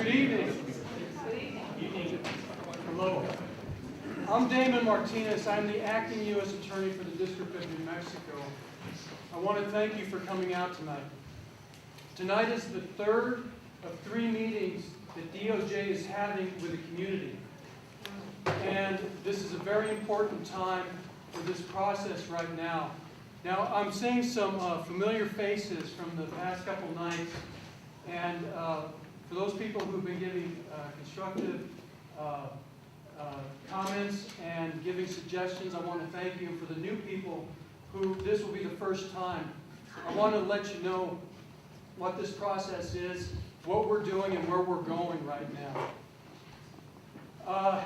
Good evening. Hello. I'm Damon Martinez. I'm the acting U.S. Attorney for the District of New Mexico. I want to thank you for coming out tonight. Tonight is the third of 3 meetings that DOJ is having with the community. And this is a very important time for this process right now. Now, I'm seeing some familiar faces from the past couple nights, and for those people who've been giving constructive comments and giving suggestions, I want to thank you. And for the new people who this will be the first time, I want to let you know what this process is, what we're doing, and where we're going right now.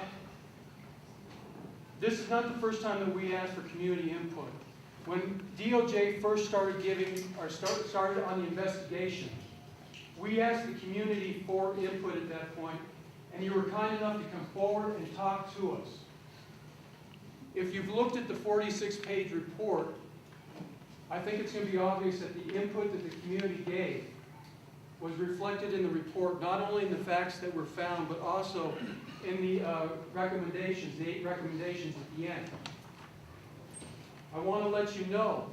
This is not the first time that we asked for community input. When DOJ first started started on the investigation, we asked the community for input at that point, and you were kind enough to come forward and talk to us. If you've looked at the 46-page report, I think it's going to be obvious that the input that the community gave was reflected in the report, not only in the facts that were found, but also in the recommendations, the 8 recommendations at the end. I want to let you know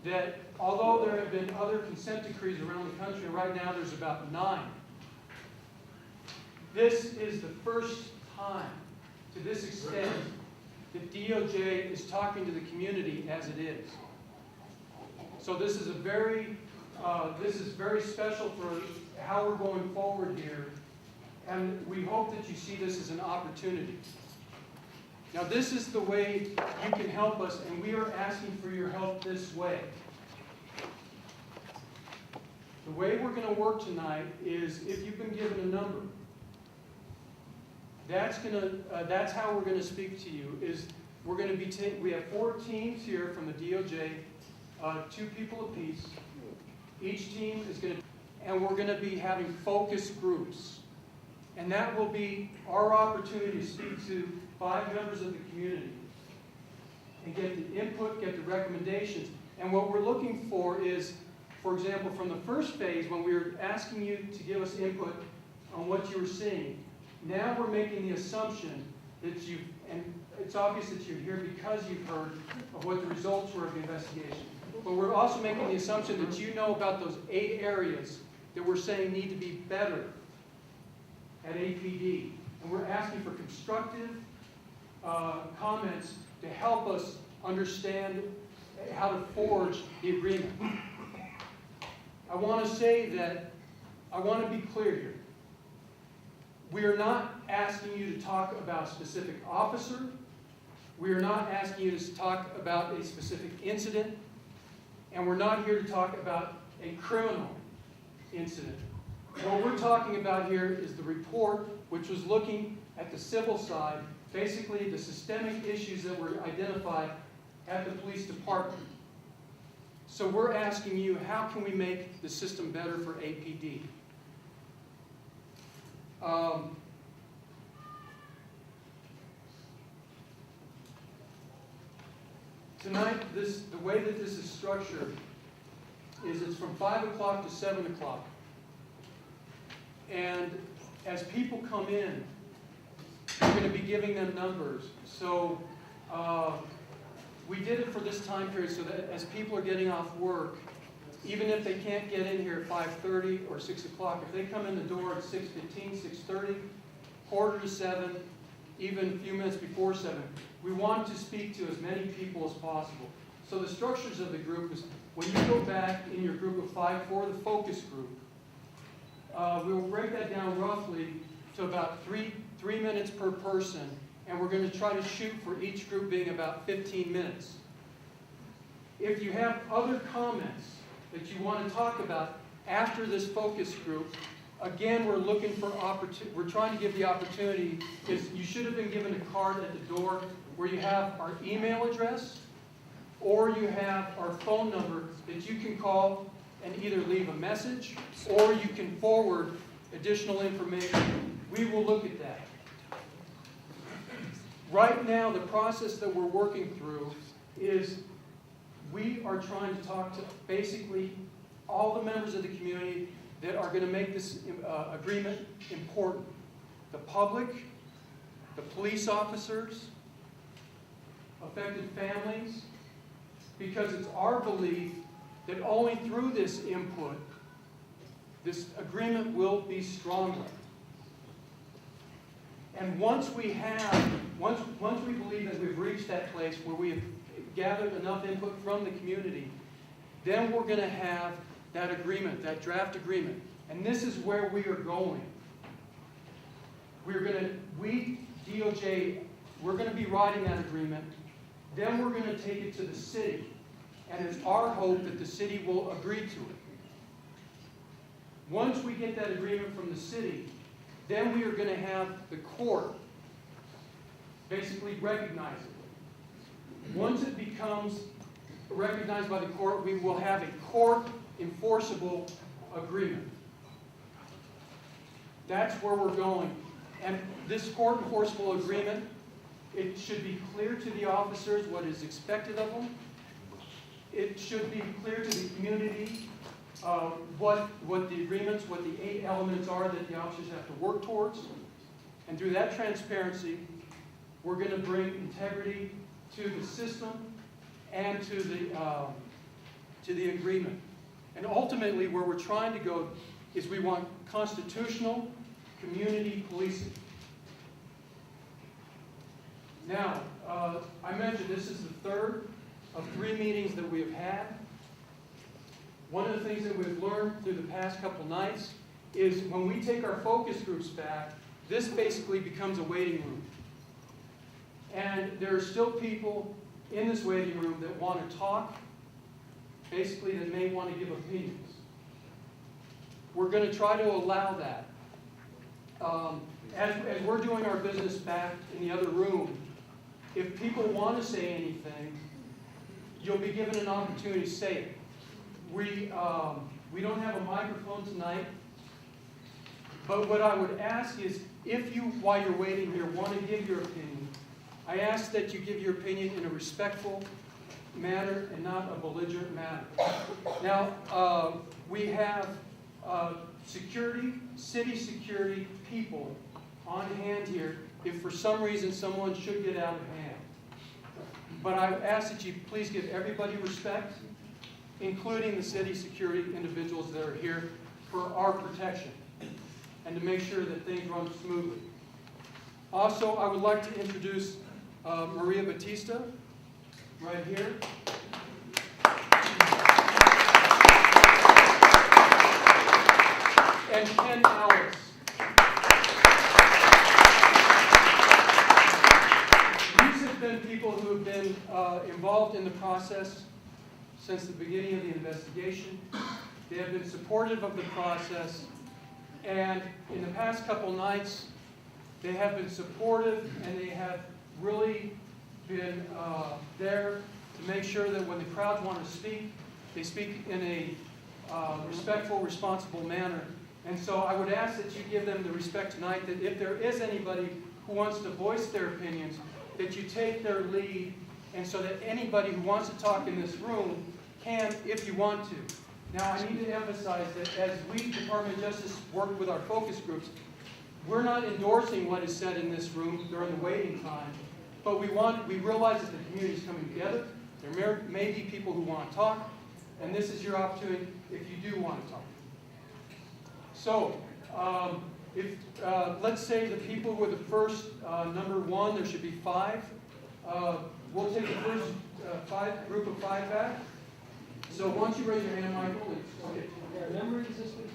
that although there have been other consent decrees around the country, right now there's about 9. This is the first time, to this extent, that DOJ is talking to the community as it is. So this is very special for how we're going forward here, and we hope that you see this as an opportunity. Now, this is the way you can help us, and we are asking for your help this way. The way we're going to work tonight is, if you've been given a number, that's how we're going to speak to you. We have 4 teams here from the DOJ, 2 people apiece. Each team is going to, and we're going to be having focus groups. And that will be our opportunity to speak to 5 members of the community and get the input, get the recommendations. And what we're looking for is, for example, from the first phase, when we were asking you to give us input on what you were seeing, now we're making the assumption that and it's obvious that you're here because you've heard of what the results were of the investigation. But we're also making the assumption that you know about those 8 areas that we're saying need to be better at APD. And we're asking for constructive comments to help us understand how to forge the agreement. I want to say that, I want to be clear here. We are not asking you to talk about a specific officer. We are not asking you to talk about a specific incident. And we're not here to talk about a criminal incident. What we're talking about here is the report, which was looking at the civil side, basically the systemic issues that were identified at the police department. So we're asking you, how can we make the system better for APD? Tonight, the way that this is structured is it's from 5 o'clock to 7 o'clock. And as people come in, we're going to be giving them numbers. So we did it for this time period so that as people are getting off work, even if they can't get in here at 5:30 or 6 o'clock, if they come in the door at 6:15, 6:30, quarter to 7, even a few minutes before 7, we want to speak to as many people as possible. So the structures of the group is, when you go back in your group of 5 for the focus group, we will break that down roughly to about 3 minutes per person, and we're going to try to shoot for each group being about 15 minutes. If you have other comments that you want to talk about after this focus group, again, we're looking for we're trying to give the opportunity. You should have been given a card at the door where you have our email address or you have our phone number that you can call and either leave a message or you can forward additional information. We will look at that. Right now, the process that we're working through is we are trying to talk to basically all the members of the community that are going to make this agreement important. The public, the police officers, affected families, because it's our belief that only through this input, this agreement will be stronger. And once we believe that we've reached that place where we have gathered enough input from the community, then we're going to have that agreement, that draft agreement. And this is where we are going. We, DOJ, we're going to be writing that agreement. Then we're going to take it to the city. And it's our hope that the city will agree to it. Once we get that agreement from the city, then we are going to have the court basically recognize it. Once it becomes recognized by the court, we will have a court enforceable agreement. That's where we're going. And this court enforceable agreement, it should be clear to the officers what is expected of them. It should be clear to the community what the agreements, what the 8 elements are that the officers have to work towards. And through that transparency, we're going to bring integrity to the system and to the agreement. And ultimately, where we're trying to go is we want constitutional community policing. Now, I mentioned this is the 3rd of 3 meetings that we have had. One of the things that we've learned through the past couple nights is when we take our focus groups back, this basically becomes a waiting room. And there are still people in this waiting room that want to talk, basically that may want to give opinions. We're going to try to allow that. As we're doing our business back in the other room, if people want to say anything, you'll be given an opportunity to say it. We don't have a microphone tonight, but what I would ask is if you, while you're waiting here, want to give your opinion, I ask that you give your opinion in a respectful manner and not a belligerent manner. Now, we have security, city security people on hand here if for some reason someone should get out of hand. But I ask that you please give everybody respect, including the city security individuals that are here for our protection and to make sure that things run smoothly. Also, I would like to introduce Maria Batista, right here. And Ken Alex. These have been people who have been involved in the process since the beginning of the investigation. They have been supportive of the process, and in the past couple nights, they have been supportive, and they have really been there to make sure that when the crowds want to speak, they speak in a respectful, responsible manner. And so I would ask that you give them the respect tonight that if there is anybody who wants to voice their opinions, that you take their lead, and so that anybody who wants to talk in this room can if you want to. Now, I need to emphasize that as we, Department of Justice, work with our focus groups, we're not endorsing what is said in this room during the waiting time, but we realize that the community is coming together. There may be people who want to talk, and this is your opportunity if you do want to talk. So, let's say the people who are the first, number 1, there should be 5. We'll take the first group of 5 back. So once you raise your hand, Michael, it's okay. Yeah, number is this one?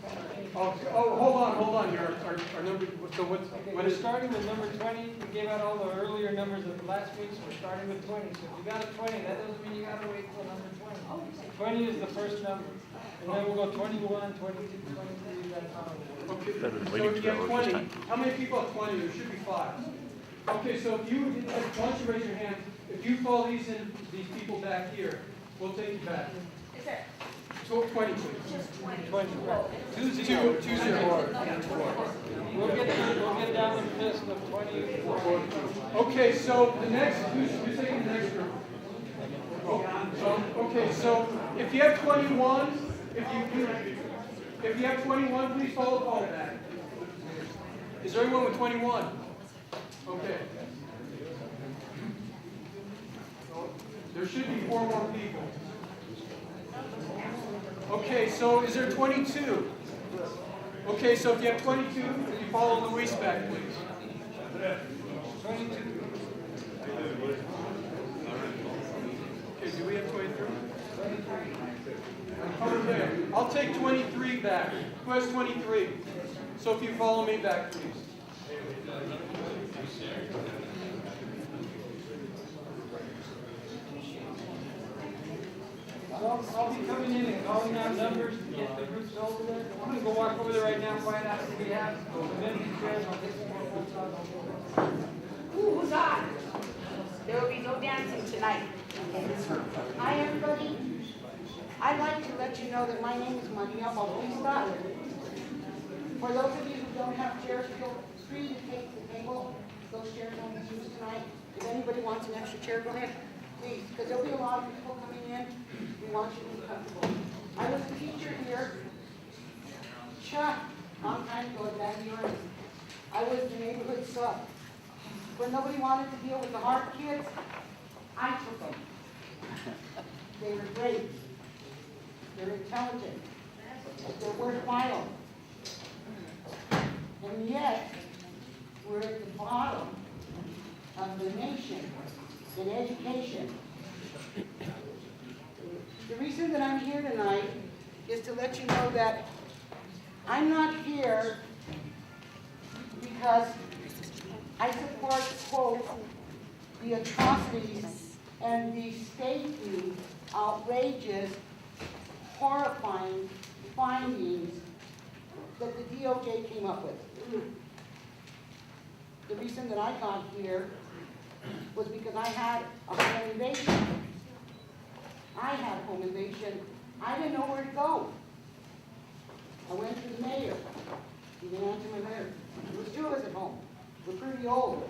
Oh, hold on. Our number. So what We're is? starting with number 20. We gave out all the earlier numbers of the last week, so we're starting with 20. So if you got a 20, that doesn't mean you got to wait till number 20. 20 is the first number, and then we'll go 21, 22, 23. That's how it works. Okay. So if you have 20, how many people have 20? There should be 5. Okay. So if you once you raise your hand, if you follow these people back here, we'll take you back. Is there 20, please. just 20? 20. 2-0. We'll get down the list of 24. Okay, so the next, who's taking the next group? Okay, so if you have 21, If you have 21, please follow Paul back. Is there anyone with 21? Okay. There should be 4 more people. Okay, so is there 22? Okay, so if you have 22, if you follow Luis back, please. 22. Okay, do we have 23? Over there. I'll take 23 back. Who has 23? So if you follow me back, please. I'll be coming in and calling out numbers to get the groups over there. I'm going to go walk over there right now, find out who we have. And then these guys, I'll get some more folks out. Who's on? There will be no dancing tonight. Hi, everybody. I'd like to let you know that my name is Maria Bautista. For those of you who don't have chairs, feel free to take the table. Those chairs won't be used tonight. If anybody wants an extra chair, go ahead, please, because there'll be a lot of people coming in. We want you to be comfortable. I was a teacher here. Chuck, long time ago at that year. I was the neighborhood sub. When nobody wanted to deal with the hard kids, I took them. They were great. They're intelligent. They're worthwhile. And yet, we're at the bottom of the nation in education. The reason that I'm here tonight is to let you know that I'm not here because I support, quote, the atrocities and the stately, outrageous, horrifying findings that the DOJ came up with. The reason that I got here was because I had a home invasion. I had a home invasion. I didn't know where to go. I went to the mayor. He didn't answer my letter. There was 2 of us at home. We're pretty old.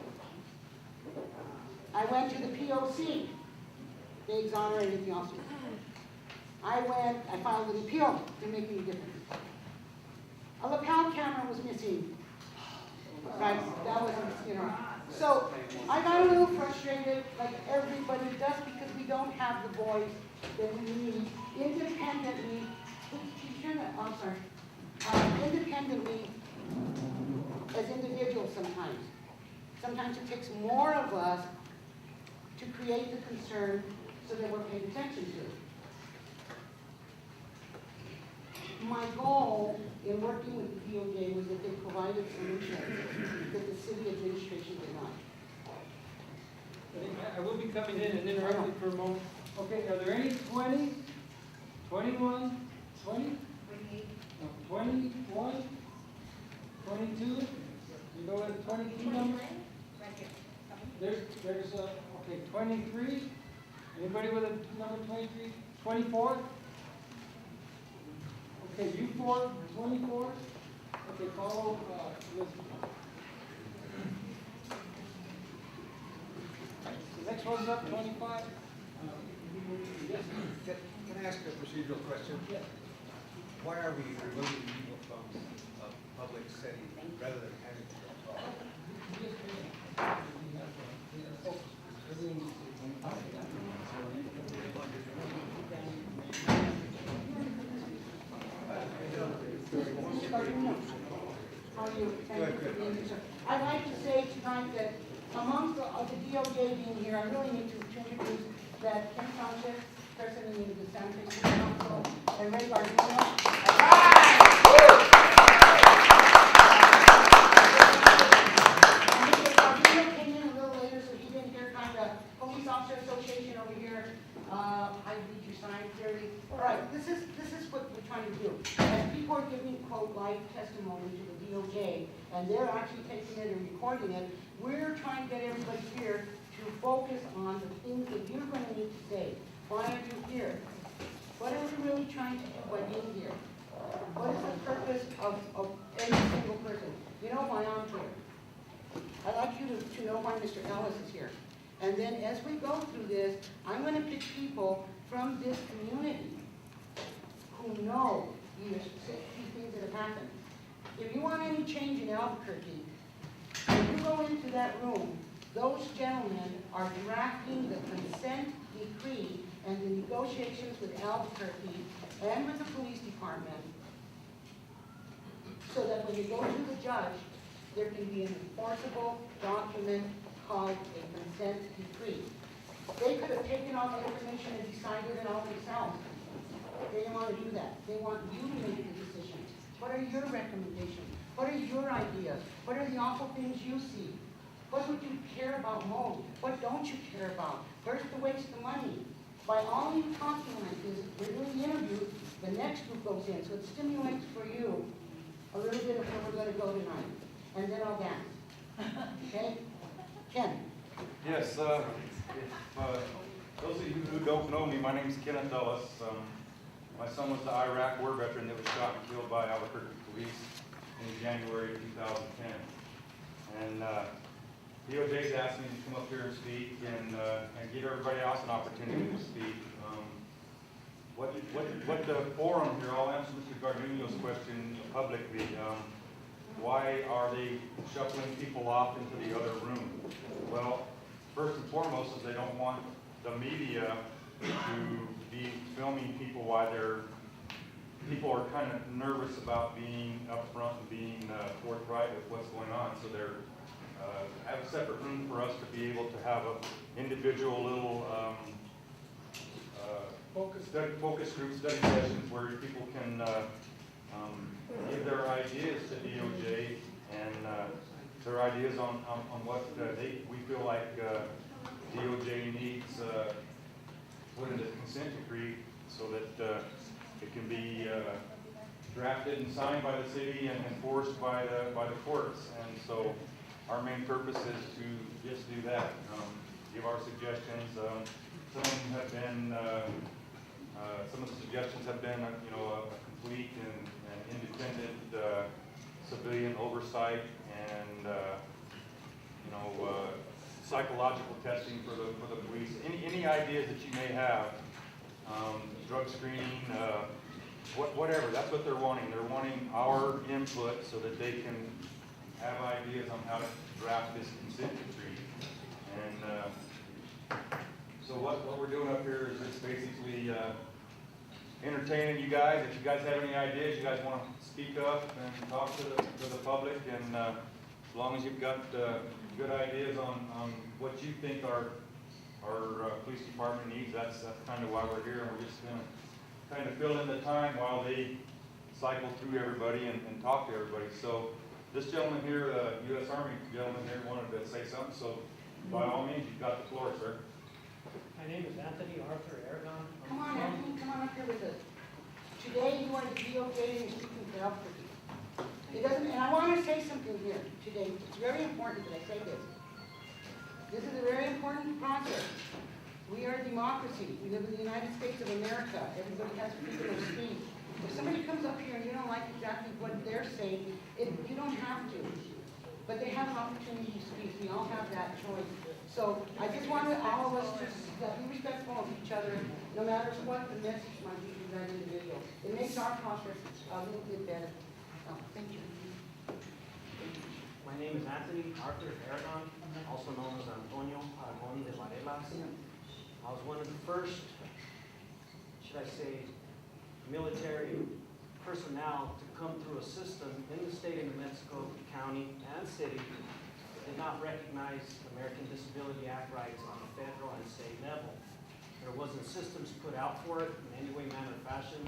I went to the POC. They exonerated the officer. I filed an appeal. Didn't make any difference. A lapel camera was missing. Right, that was, So I got a little frustrated, like everybody does, because we don't have the voice that we need independently. Independently as individuals sometimes. Sometimes it takes more of us to create the concern so that we're paying attention to it. My goal in working with the DOJ was that they provided solutions that the city administration did not. I will be coming in and interrupting for a moment. Okay, are there any 20, 21, 20? No, 21, 22? You go with the 22 number? There's okay, 23. Anybody with a number 23? 24? Okay, you 24? Okay, follow Elizabeth. The next one's up, 25. Yes. Can I ask a procedural question? Yes. Why are we removing people from a public setting rather than having to go talk? How are you? Thank you for being here, sir. I'd like to say tonight that amongst the DOJ being here, I really need to introduce that Ken Sanchez, President of the San Francisco Council, and Ray Gardino. And Mr. Gardino came in a little later, so he didn't hear kind of Police Officer Association over here. I read your sign clearly. All right, this is what we're trying to do. As people are giving, quote, live testimony to the DOJ, and they're actually taking it and recording it, we're trying to get everybody here to focus on the things that you're going to need to say. Why are you here? What are we really trying to do by being here? What is the purpose of every single person? You know why I'm here. I'd like you to know why Mr. Ellis is here. And then as we go through this, I'm going to pick people from this community who know these things happened. If you want any change in Albuquerque, when you go into that room, those gentlemen are drafting the consent decree and the negotiations with Albuquerque and with the police department, so that when you go to the judge, there can be an enforceable document called a consent decree. They could have taken all the information and decided it all themselves. They didn't want to do that. They want you to make the decisions. What are your recommendations? What are your ideas? What are the awful things you see? What would you care about most? What don't you care about? Where's the waste of money? By all you talking like this, we're doing the interview, the next group goes in, so it stimulates for you a little bit of where we're going to go tonight. And then I'll dance. Okay? Ken? Yes, those of you who don't know me, my name is Kenneth Dulles. My son was the Iraq war veteran that was shot and killed by Albuquerque Police in January 2010. And DOJ's asked me to come up here and speak and give everybody else an opportunity to speak. What the forum here, I'll answer Mr. Garduno's question publicly. Why are they shuffling people off into the other room? Well, first and foremost is they don't want the media to be filming people while people are kind of nervous about being upfront and being forthright with what's going on. So they're have a separate room for us to be able to have a individual little focus group study sessions where people can give their ideas to DOJ and their ideas on what we feel like DOJ needs put into the consent decree so that it can be drafted and signed by the city and enforced by the courts. And so our main purpose is to just do that, give our suggestions. Some of them have been, some of the suggestions have been, a complete and independent civilian oversight and psychological testing for the police. Any ideas that you may have, drug screening, whatever. That's what they're wanting. They're wanting our input so that they can have ideas on how to draft this consent decree. And so what we're doing up here is just basically entertaining you guys. If you guys have any ideas, you guys want to speak up and talk to the public, and as long as you've got good ideas on what you think our police department needs, that's kind of why we're here, and we're just going to kind of fill in the time while they cycle through everybody and talk to everybody. So this gentleman here, U.S. Army gentleman here, wanted to say something, so by all means, you've got the floor, sir. My name is Anthony Arthur Aragon. Come on, Anthony, come on up here with us. Today, you are the DOJ and you're speaking for Albuquerque. It doesn't, and I want to say something here today. It's very important that I say this. This is a very important process. We are a democracy. We live in the United States of America. Everybody has freedom of speech. If somebody comes up here and you don't like exactly what they're saying, you don't have to. But they have an opportunity to speak. We all have that choice. So I just want all of us to be respectful of each other, no matter what the message might be from that individual. It makes our process a little bit better. Oh, thank you. My name is Anthony Arthur Aragon, also known as Antonio Aragon de Varelas. I was one of the first, should I say, military personnel to come through a system in the state of New Mexico, county, and city that did not recognize American Disability Act rights on the federal and state level. There wasn't systems put out for it in any way, manner, or fashion,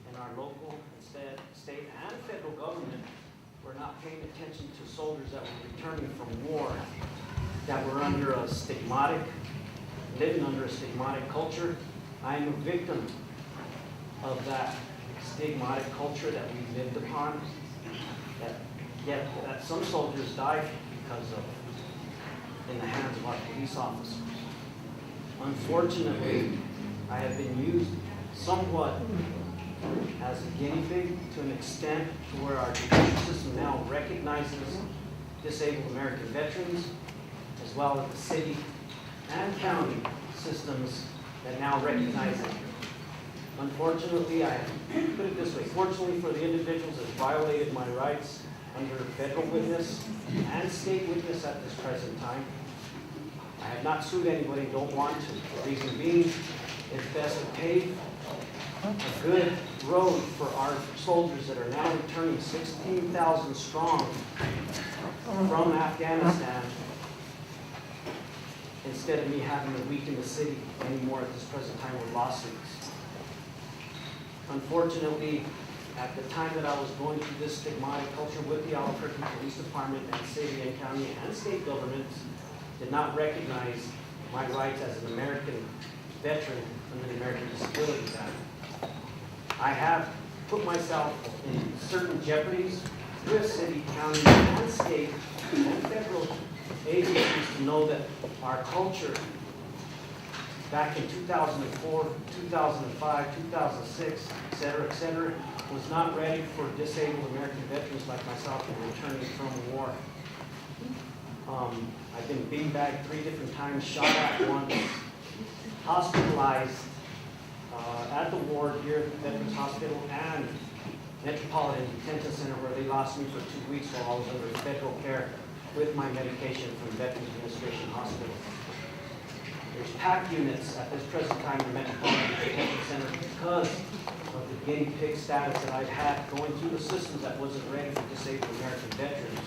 and our local, state, and federal government were not paying attention to soldiers that were returning from war, that were under a stigmatic, living under a stigmatic culture. I am a victim of that stigmatic culture that we lived upon, that some soldiers died because of, in the hands of our police officers. Unfortunately, I have been used somewhat as a guinea pig to an extent to where our judicial system now recognizes disabled American veterans, as well as the city and county systems that now recognize it. Unfortunately, I put it this way, fortunately for the individuals that violated my rights under federal witness and state witness at this present time, I have not sued anybody, don't want to. The reason being, it's best to pave a good road for our soldiers that are now returning 16,000 strong from Afghanistan, instead of me having to weaken the city anymore at this present time with lawsuits. Unfortunately, at the time that I was going through this stigmatic culture with the Albuquerque Police Department and city and county and state governments, did not recognize my rights as an American veteran under the American Disabilities Act. I have put myself in certain jeopardies with city, county, and state and federal agencies to know that our culture back in 2004, 2005, 2006, et cetera, was not ready for disabled American veterans like myself who were returning from war. I've been beanbagged 3 different times, shot at once, hospitalized at the ward here at the Veterans Hospital and Metropolitan Detention Center, where they lost me for 2 weeks while I was under federal care with my medication from Veterans Administration Hospital. There's PAC units at this present time in the Metropolitan Detention Center because of the guinea pig status that I've had going through the systems that wasn't ready for disabled American veterans.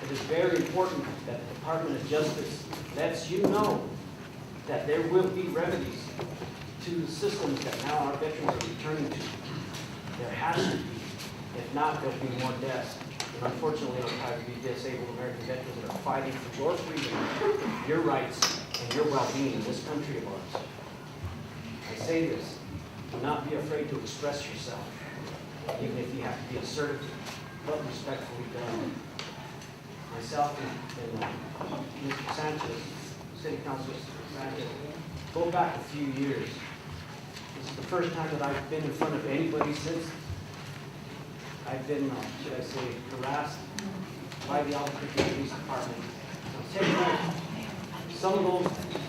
It is very important that the Department of Justice lets you know that there will be remedies to the systems that now our veterans are returning to. There has to be. If not, there'll be more deaths. And unfortunately, it'll probably be disabled American veterans that are fighting for your freedom, your rights, and your well-being in this country of ours. I say this, do not be afraid to express yourself, even if you have to be assertive, but respectfully done. Myself and Mr. Sanchez, City Councilor Sanchez, go back a few years. This is the first time that I've been in front of anybody since I've been, should I say, harassed by the Albuquerque Police Department. Now, take note, some of those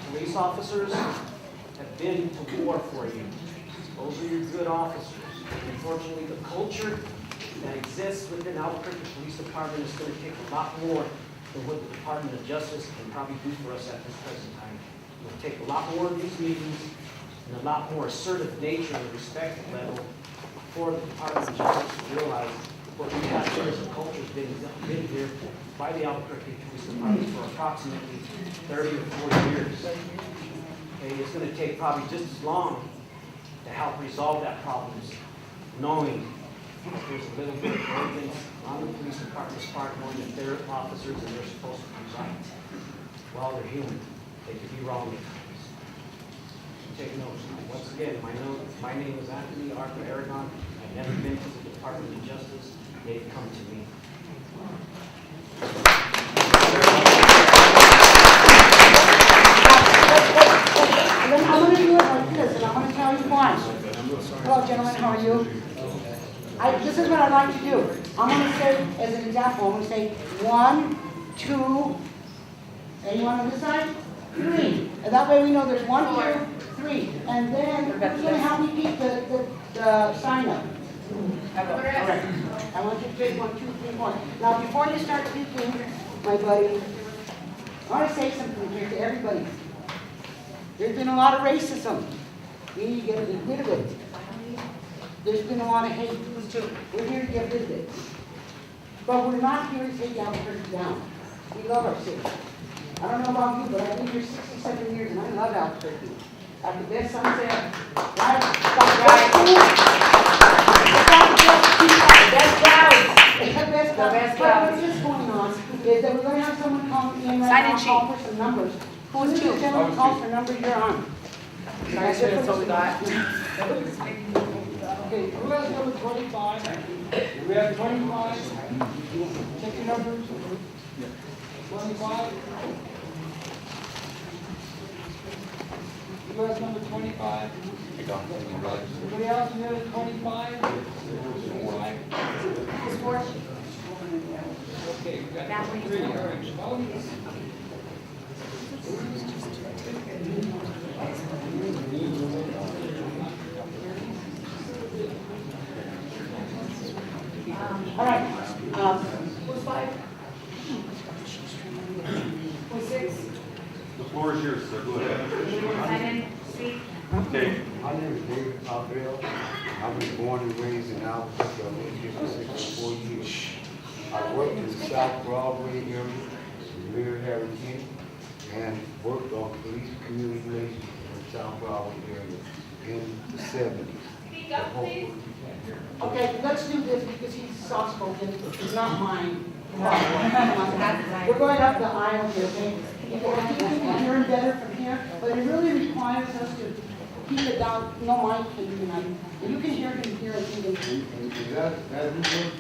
police officers have been to war for you. Those are your good officers. Unfortunately, the culture that exists within Albuquerque Police Department is going to take a lot more than what the Department of Justice can probably do for us at this present time. It will take a lot more of these meetings and a lot more assertive nature and respect level for the Department of Justice to realize what we have here as a culture has been here by the Albuquerque Police Department for approximately 30 or 40 years. Okay, it's going to take probably just as long to help resolve that problem, knowing that there's a little bit of arrogance on the police department's part, knowing that they're officers and they're supposed to be right. Well, they're human. They could be wrong at times. Take note. Once again, my name is Anthony Arthur Aragon. I've never been to the Department of Justice. They've come to me. I'm going to do it like this, and I'm going to tell you why. Hello, gentlemen, how are you? This is what I'd like to do. I'm going to say, as an example, I'm going to say 1, 2, anyone on this side? 3. And that way we know there's 1, 2, 3. And then who's going to help me keep the sign up? All right. I want you to take 1, 2, 3, 4. Now, before you start speaking, my buddy, I want to say something here to everybody. There's been a lot of racism. We need to get rid of it. There's been a lot of hate. We're here to get rid of it. But we're not here to take Albuquerque down. We love our city. I don't know about you, but I've been here 67 years and I love Albuquerque. Got the best sunset, right? Got the best food. The best crowds. But what's just going on is that we're going to have someone come in right now and call for some numbers. Who's the gentleman who calls for numbers you're on? That's what we got. Okay, who has number 25? We have 25. Check your numbers. 25. Who has number 25? Everybody else, you have 25? 25? Okay, we got 3. All right. All right, who's 5? Who's 6? The floor is yours, sir. Go ahead. Anyone sign in, speak? Okay. My name is David Chavez. I was born and raised in Albuquerque. I lived here for 64 years. I worked in the South Broadway area, with Mayor Harry King, and worked on police community relations in the South Broadway area in the 70s. Speak up, please. Okay, let's do this because he's soft-spoken. It's not mine. We're going up the aisle here, okay? I think we can hear him better from here, but it really requires us to keep it down. No mic can tonight. And you can hear him here and he can. And as we worked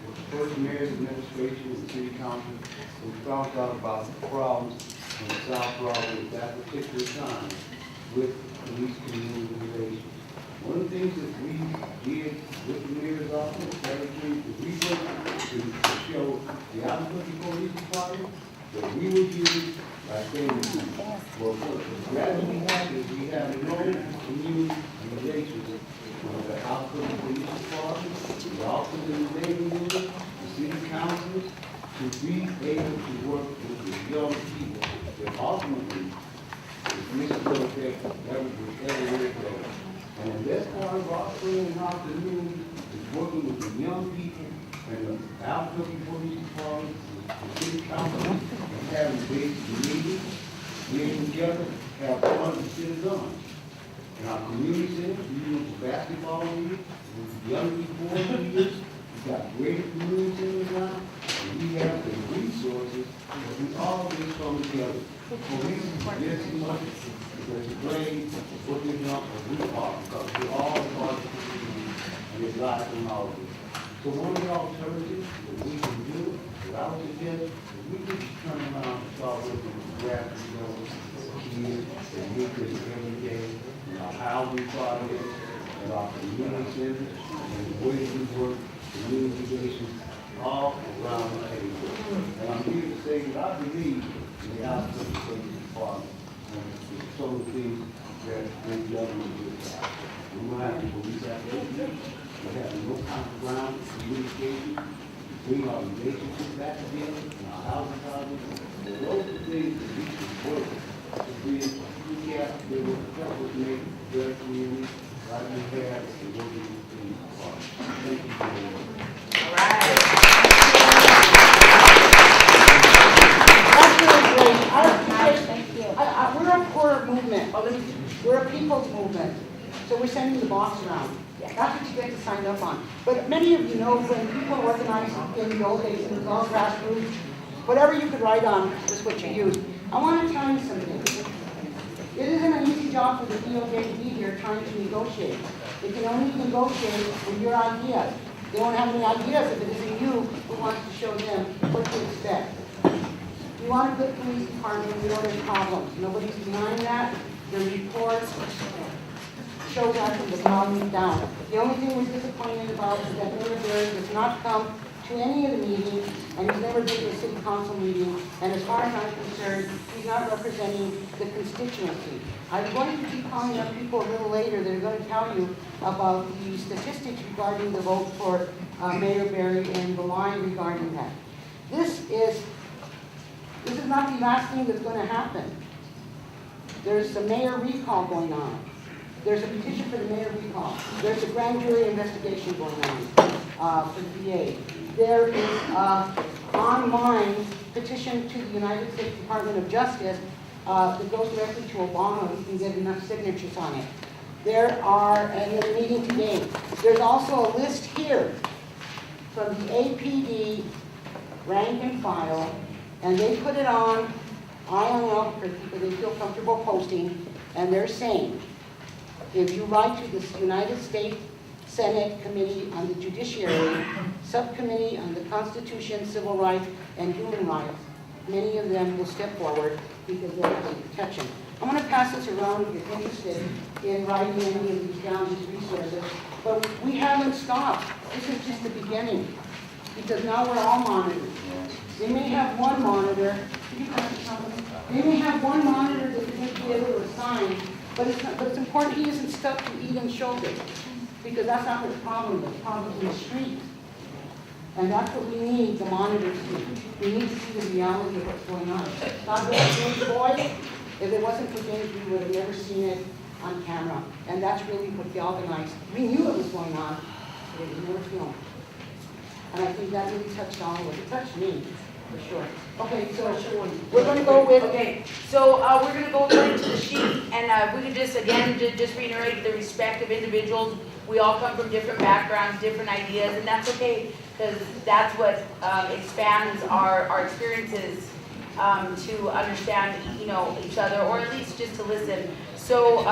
with the first mayor's administration and city council, we found out about the problems in the South Broadway at that particular time with police community relations. One of the things that we did with the mayor's office, Harry King, is we worked to show the Albuquerque Police Department that we would use by saying, well, rather we have no community relations with the Albuquerque Police Department, the officers in the neighborhood, the city councils, to be able to work with the young people that ultimately this will affect everywhere it goes. And that's part of our training afternoon is working with the young people and the Albuquerque Police Department, the city council, and having basic meetings, getting together, have fun and sit down. In our community centers, we use basketball league, young people leaders, we got great community centers now, and we have the resources, but we all just come together. Police is just as much because the brain, what they want, we are, because we're all part of the community, and it's life and all of it. So one of the alternatives that we can do, that I would suggest, is we can turn around and start working with grassroots levels, kids, and meet this every day, in our housing projects, and our community centers, and the way we work, community relations, all around the table. And I'm here to say that I believe in the Albuquerque Police Department, and some of the things that this government is. We might have to police activities, we have no common ground communication, bring our relationships back together, in our housing projects. And those are the things that we should work to be able to get, they will help us make better communities, like we have, and working with the police department. Thank you very much. All right. That's really great. We're a poor movement. We're a people's movement. So we're sending the box around. That's what you get to sign up on. But many of you know when people organized in the old days, it was all grassroots. Whatever you could write on is what you used. I want to tell you something. It isn't an easy job for the DOJ to be here trying to negotiate. They can only negotiate with your ideas. They won't have any ideas if it isn't you who wants to show them what to expect. We want a good police department, we know there's problems. Nobody's denying that. The report shows that from the bottom down. The only thing we're disappointed about is that Mayor Berry does not come to any of the meetings, and he's never been to a city council meeting, and as far as I'm concerned, he's not representing the constituency. I'm going to be calling up people a little later that are going to tell you about the statistics regarding the vote for Mayor Berry and the line regarding that. This is not the last thing that's going to happen. There's a mayor recall going on. There's a petition for the mayor recall. There's a grand jury investigation going on for the VA. There is an online petition to the United States Department of Justice that goes directly to Obama. You can get enough signatures on it. And they're meeting today. There's also a list here from the APD rank and file, and they put it on INL for people they feel comfortable posting, and they're saying, if you write to the United States Senate Committee on the Judiciary, Subcommittee on the Constitution, Civil Rights, and Human Rights, many of them will step forward because they're under protection. I'm going to pass this around if you're interested in writing any of these down, these resources. But we haven't stopped. This is just the beginning because now we're all monitored. They may have one monitor. They may have one monitor that they be able to assign, but it's important he isn't stuck to Eden's shoulder because that's not what the problem is. The problem is in the street. And that's what we need the monitors to. We need to see the reality of what's going on. God bless James Boyd. If it wasn't for James, we would have never seen it on camera. And that's really what galvanized. We knew it was going on, but it was never filmed. And I think that really touched all of us. It touched me, for sure. Okay, so we're going to go with, Okay, so we're going to go according to the sheet, and we could just, again, just reiterate the respect of individuals. We all come from different backgrounds, different ideas, and that's okay, because that's what expands our experiences to understand, each other, or at least just to listen. So,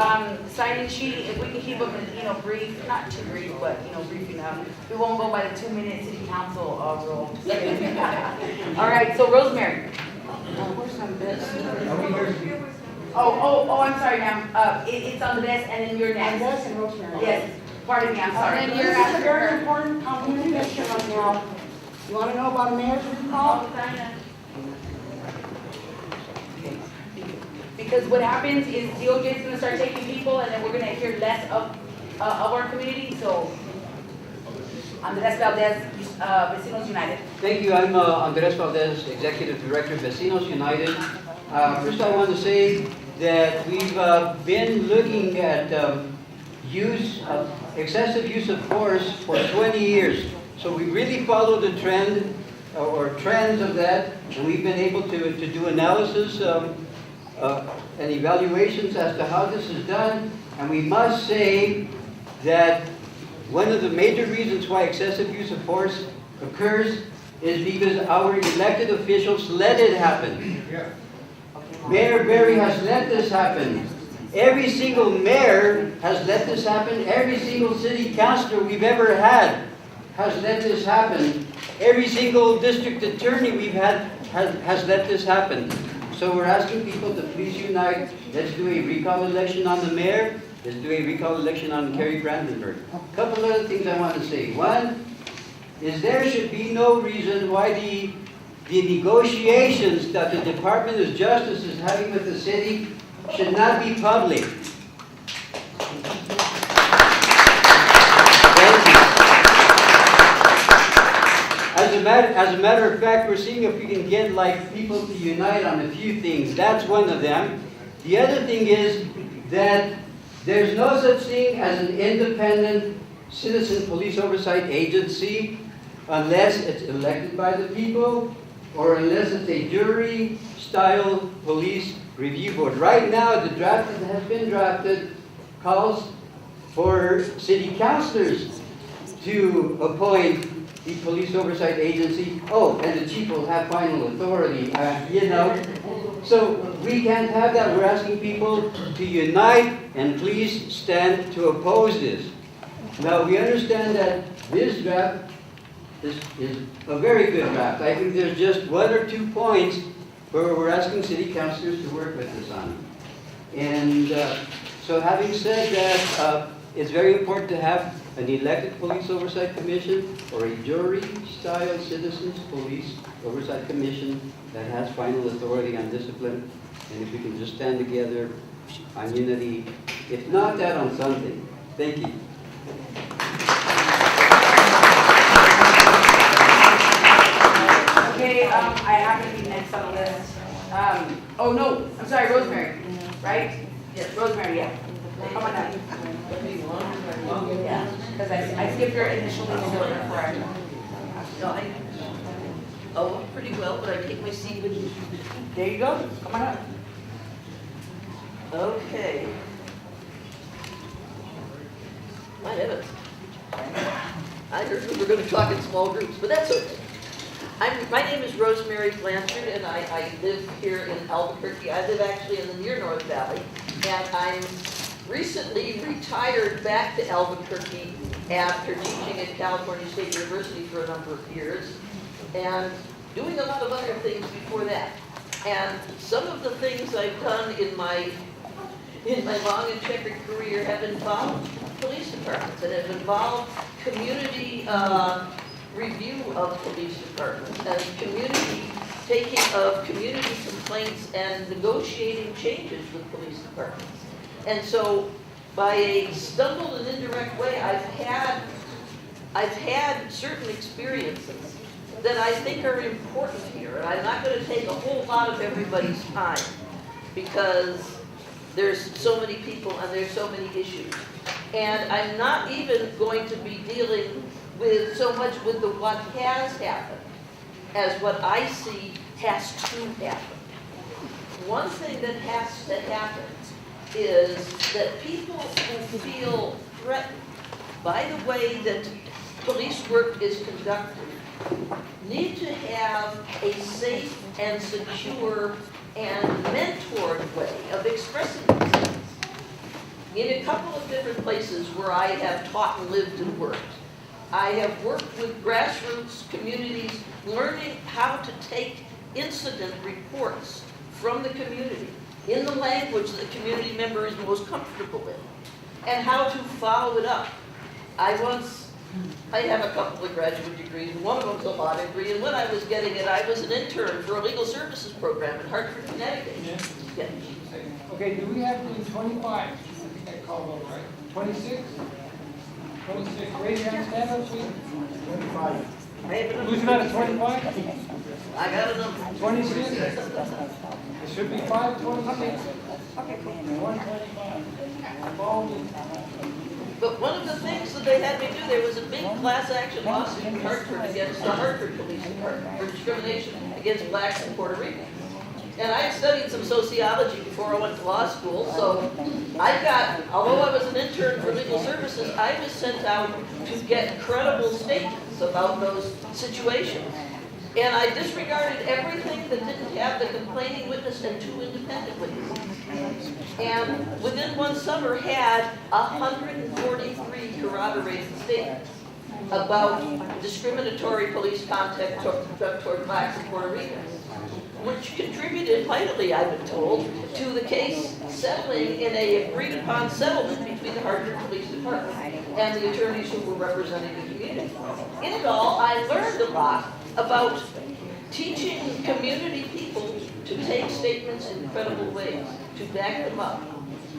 sign-in sheet, if we can keep them, brief, not too brief, but, brief enough. We won't go by the 2-minute city council rule. All right, so Rosemary. where's some bits? Oh, I'm sorry, ma'am. It's on the desk, and then you're And next. Des and Rosemary. Yes, pardon me, I'm sorry. And this is a very important communication right now. You want to know about a mayor's recall? Because what happens is DOJ is going to start taking people, and then we're going to hear less of our community. So, Andres Valdez, Vecinos United. Thank you. I'm Andres Valdez, Executive Director of Vecinos United. First, I want to say that we've been looking at excessive use of force for 20 years. So we really follow the trend or trends of that, and we've been able to do analysis and evaluations as to how this is done. And we must say that one of the major reasons why excessive use of force occurs is because our elected officials let it happen. Mayor Berry has let this happen. Every single mayor has let this happen. Every single city councilor we've ever had has let this happen. Every single district attorney we've had has let this happen. So we're asking people to please unite. Let's do a recall election on the mayor. Let's do a recall election on Kerry Brandenburg. A couple other things I want to say. One is there should be no reason why the negotiations that the Department of Justice is having with the city should not be public. Thank you. As a matter of fact, we're seeing if we can get people to unite on a few things. That's one of them. The other thing is that there's no such thing as an independent citizen police oversight agency unless it's elected by the people or unless it's a jury-style police review board. Right now, the draft that has been drafted calls for city councilors to appoint the police oversight agency. Oh, and the chief will have final authority, So we can't have that. We're asking people to unite and please stand to oppose this. Now, we understand that this draft is a very good draft. I think there's just 1 or 2 points where we're asking city councilors to work with us on. And so having said that, it's very important to have an elected police oversight commission or a jury-style citizens police oversight commission that has final authority on discipline. And if we can just stand together on unity, if not that, on something. Thank you. Okay, I happen to be next on the list. Oh no, I'm sorry, Rosemary, right? Yes, Rosemary, yeah. Come on up. Yeah, because I skipped your initial name over before I. No, I look pretty well, but I take my seat with you. There you go, come on up. Okay. My heavens. I heard we were going to talk in small groups, but that's okay. My name is Rosemary Blanchard, and I live here in Albuquerque. I live actually in the near North Valley, and I'm recently retired back to Albuquerque after teaching at California State University for a number of years, and doing a lot of other things before that. And some of the things I've done in my long and checkered career have involved police departments and have involved community review of police departments and taking of community complaints and negotiating changes with police departments. And so, by a stumbled and indirect way, I've had certain experiences that I think are important here, and I'm not gonna take a whole lot of everybody's time, because there's so many people and there's so many issues. And I'm not even going to be dealing with so much with the what has happened as what I see has to happen. One thing that has to happen is that people who feel threatened by the way that police work is conducted need to have a safe and secure and mentored way of expressing themselves. In a couple of different places where I have taught and lived and worked, I have worked with grassroots communities, learning how to take incident reports from the community in the language that the community member is most comfortable in, and how to follow it up. I have a couple of graduate degrees, one of them's a law degree, and when I was getting it, I was an intern for a legal services program in Hartford, Connecticut. Yeah. Okay, do we have any 25? I think I called over, right? 26? 26, raise your hand, stand up, please. 25. Who's got a 25? I got a number. 26? It should be 5, 26. Okay, cool. 125. But one of the things that they had me do, there was a big class action lawsuit in Hartford against the Hartford Police Department for discrimination against blacks in Puerto Rico. And I had studied some sociology before I went to law school, so although I was an intern for legal services, I was sent out to get credible statements about those situations. And I disregarded everything that didn't have the complaining witness and 2 independent witnesses. And within one summer had 143 corroborated statements about discriminatory police contact toward blacks in Puerto Rico, which contributed mightily, I've been told, to the case settling in a agreed-upon settlement between the Hartford Police Department and the attorneys who were representing the community. In it all, I learned a lot about teaching community people to take statements in credible ways, to back them up.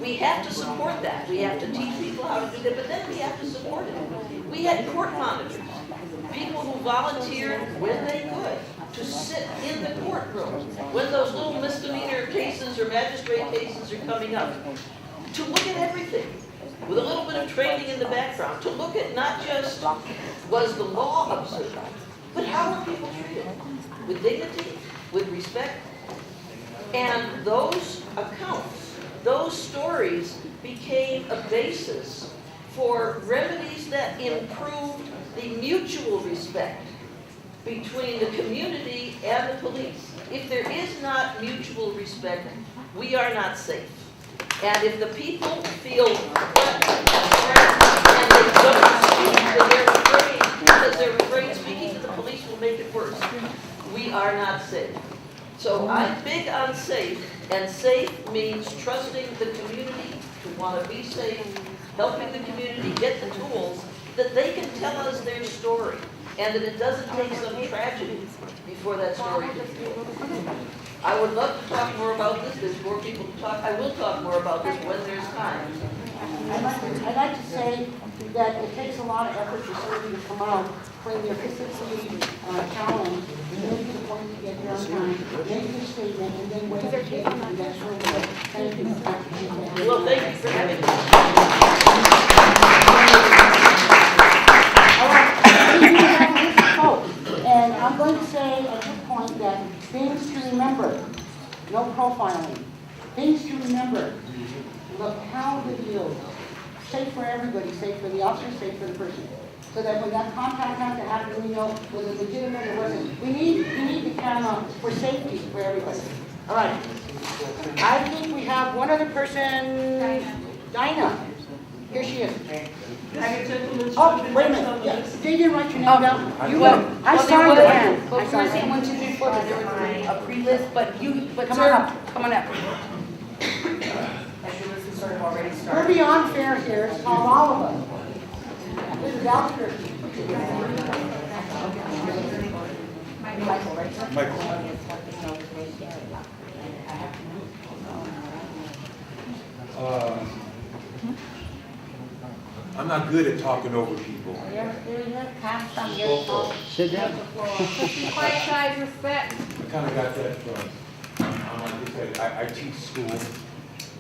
We have to support that. We have to teach people how to do that, but then we have to support it. We had court monitors, people who volunteered when they could to sit in the courtroom when those little misdemeanor cases or magistrate cases are coming up, to look at everything with a little bit of training in the background, to look at not just was the law observed, but how are people treated? With dignity, with respect. And those accounts, those stories became a basis for remedies that improved the mutual respect between the community and the police. If there is not mutual respect, we are not safe. And if the people feel threatened and they don't speak, and they're afraid, because they're afraid speaking to the police will make it worse, we are not safe. So I'm big on safe, and safe means trusting the community to want to be safe, helping the community get the tools that they can tell us their story, and that it doesn't take some tragedy before that story gets told. I would love to talk more about this. There's more people to talk. I will talk more about this when there's time. I'd like to say that it takes a lot of effort for somebody to come out, claim their consistency challenge, make the point to get there on time, make the statement, and then wait to take it to the next room. Thank you. Well, thank you for having me. All right. And I'm going to say at this point that things to remember, no profiling. Things to remember, lapel videos, safe for everybody, safe for the officer, safe for the person. So that when that contact has to happen, we know whether it's legitimate or wasn't. We need the camera for safety for everybody. All right. I think we have one other person, Dinah. Here she is. Oh, wait a minute. Yeah. They didn't write your name down. You will. I signed your hand. But we're gonna say 1, 2, 3, 4, but there was a pre-list, but Come sir, on up. come on up. As your list is sort of already We're started. beyond fair here. It's called all of us. This is Albuquerque. Michael, right, sir? I'm not good at talking over people. You're calm, you're slow. Sit down. Just be quiet, guys, respect. I kind of got that from, like I said, I teach school.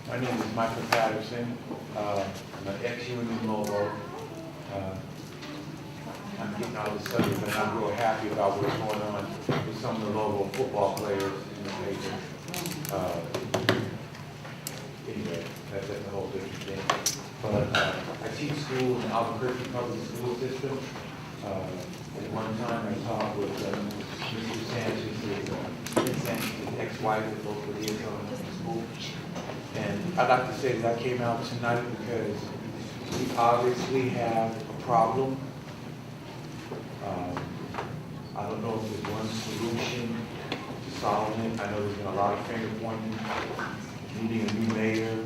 My name is Michael Patterson. I'm an ex-union Lobo. I'm getting all this subject, but I'm real happy about what's going on with some of the Lobo football players in the paper. Anyway, that's a whole different thing. But I teach school in the Albuquerque Public School System. At one time, I talked with Mr. Sanchez's ex-wife that both were here coming to school. And I'd like to say that I came out tonight because we obviously have a problem. I don't know if there's one solution to solving it. I know there's been a lot of finger pointing, needing a new mayor,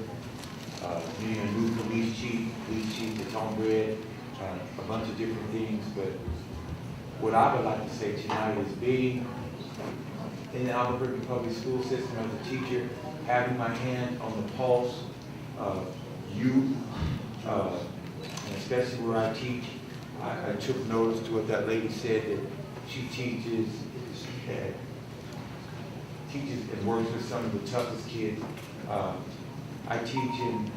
needing a new police chief that's homebred, a bunch of different things. But what I would like to say tonight is being in the Albuquerque public school system as a teacher, having my hand on the pulse of youth, and especially where I teach. I took notice to what that lady said, that she teaches and works with some of the toughest kids. I teach in,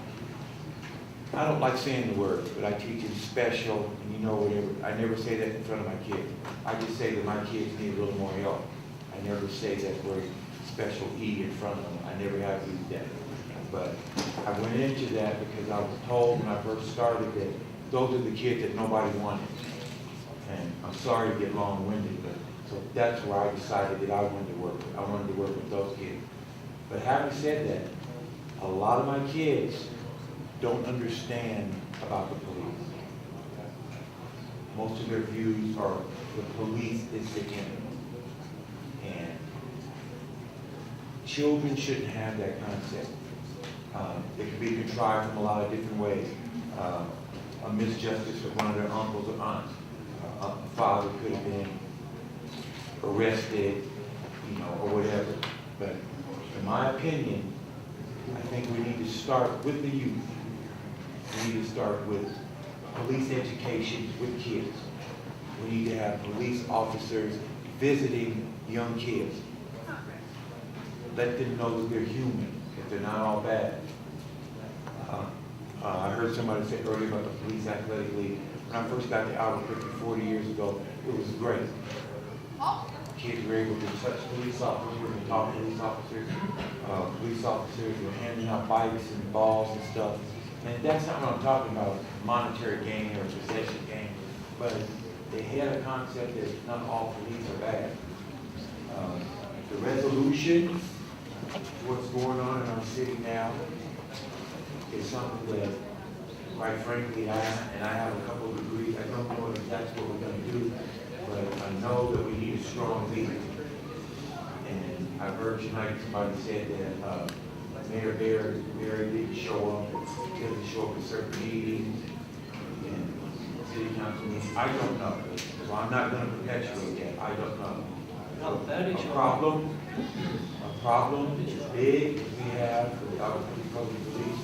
I don't like saying the word, but I teach in special, and you know whatever. I never say that in front of my kids. I just say that my kids need a little more help. I never say that word special E in front of them. I never have used that. But I went into that because I was told when I first started that those are the kids that nobody wanted. And I'm sorry to get long-winded, but so that's where I decided that I wanted to work with. I wanted to work with those kids. But having said that, a lot of my kids don't understand about the police. Most of their views are the police is the enemy. And children shouldn't have that concept. It can be contrived from a lot of different ways. A misjustice with one of their uncles or aunts. A father could have been arrested, or whatever. But in my opinion, I think we need to start with the youth. We need to start with police education with kids. We need to have police officers visiting young kids. Let them know that they're human, that they're not all bad. I heard somebody say earlier about the police athletic league. When I first got to Albuquerque 40 years ago, it was great. Kids were able to touch police officers and talk to police officers. Police officers were handing out bikes and balls and stuff. And that's not what I'm talking about, monetary gain or possession gain. But they had a concept that not all police are bad. The resolution, what's going on in our city now, is something that, quite frankly, I have a couple of degrees. I don't know if that's what we're going to do, but I know that we need a strong leader. And I heard tonight somebody said that Mayor Barry didn't show up, doesn't show up at certain meetings and city council meetings. I don't know, so I'm not going to perpetuate that. I don't know. A problem is big we have for the Albuquerque Public Police.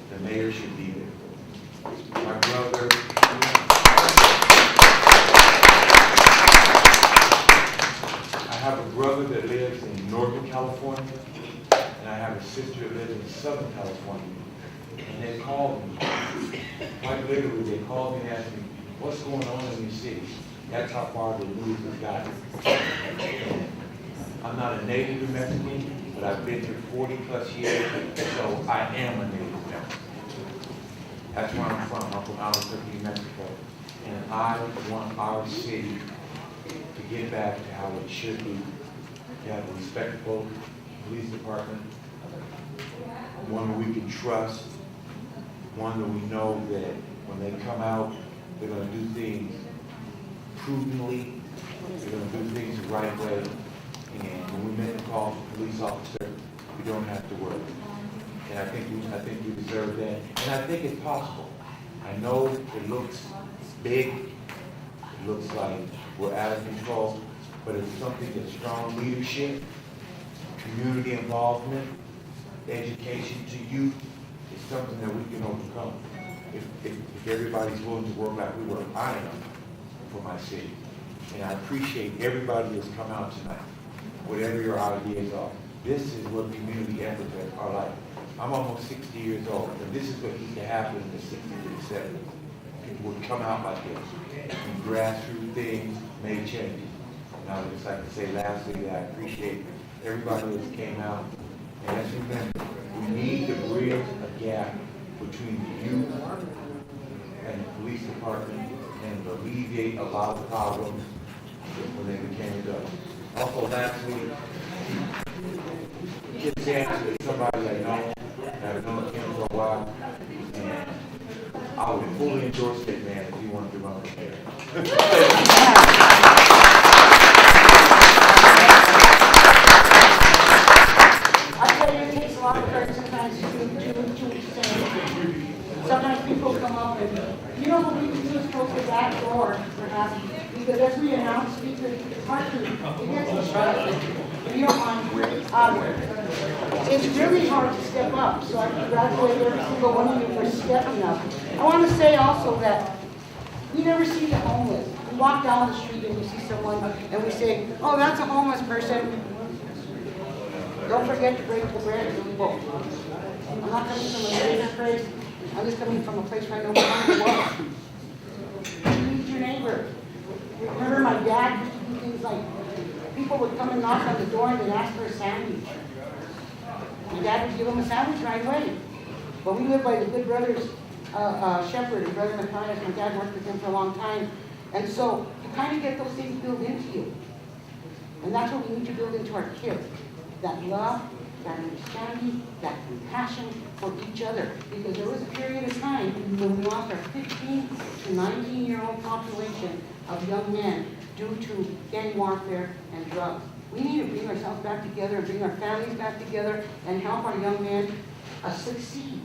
The mayor should be there. My brother, I have a brother that lives in Northern California, and I have a sister that lives in Southern California. And they called me, quite literally, they called me and asked me, what's going on in your city? That's how far the news has gotten. And I'm not a native New Mexican, but I've been here 40 plus years, so I am a native New Mexican. That's where I'm from. I'm from Albuquerque, New Mexico. And I want our city to get back to how it should be. To have a respectable police department, one that we can trust, one that we know that when they come out, they're going to do things prudently, they're going to do things the right way, and when we make a call for police officer, we don't have to worry. And I think we deserve that, and I think it's possible. I know it looks big, it looks like we're out of control, but it's something that strong leadership, community involvement, education to youth is something that we can overcome. if everybody's willing to work like we work, I am for my city. And I appreciate everybody that's come out tonight, whatever your ideas are. This is what community efforts are like. I'm almost 60 years old, and this is what used to happen in the 60s and 70s. People would come out like this, and grassroots things made changes. And I would just like to say lastly that I appreciate everybody that came out. And as you mentioned, we need to bridge a gap between the youth and the police department and alleviate a lot of problems when they became adults. Also, lastly, get a chance to somebody I know, that I've known him for a while, and I would fully endorse it, man, if you wanted to run for mayor. I tell you, it takes a lot of courage sometimes to say. Sometimes people come up and, you know what we can do is go to that door, perhaps, because as we announce speakers, it's hard to get to the front. If you don't mind, it's really hard to step up, so I congratulate every single one of you for stepping up. I want to say also that we never see the homeless. We walk down the street and we see someone and we say, oh, that's a homeless person. Don't forget to break the bread, people. I'm not coming from a religious place. I'm just coming from a place where I know what meet your neighbor. Remember my dad used to do things like, people would come and knock on the door and they'd ask for a sandwich. My dad would give them a sandwich right away. But we live by the good brothers, Shepherd and Brother Matthias. My dad worked with them for a long time. And so you kind of get those things built into you. And that's what we need to build into our kids. That love, that understanding, that compassion for each other. Because there was a period of time when we lost our 15 to 19-year-old population of young men due to gang warfare and drugs. We need to bring ourselves back together and bring our families back together and help our young men succeed.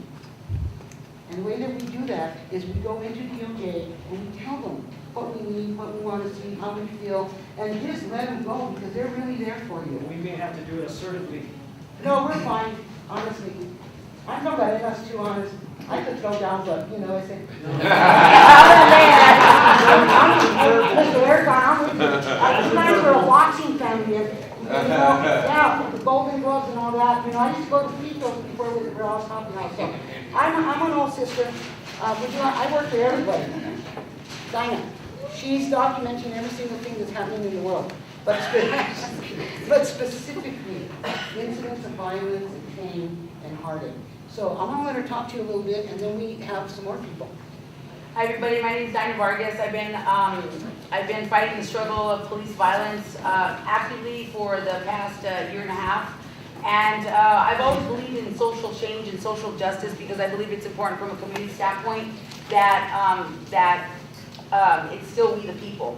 And the way that we do that is we go into DOJ and we tell them what we need, what we want to see, how we feel, and just let them go because they're really there for you. We may have to do it assertively. No, we're fine, honestly. I'm not bad enough too honest. I could throw down, but, you know, I say, Mr. Eric, I'm with you. It's nice for a boxing family, and, you know, yeah, the Golden Gloves and all that. You know, I used to go to free throws before we were all talking about. So, I'm an old sister. I work for everybody. Dinah, she's documenting every single thing that's happening in the world. But specifically, incidents of violence and pain and heartache. So I'm going to let her talk to you a little bit, and then we have some more people. Hi everybody, my name is Dinah Vargas. I've been fighting the struggle of police violence actively for the past year and a half. And I've always believed in social change and social justice because I believe it's important from a community standpoint that it's still we the people,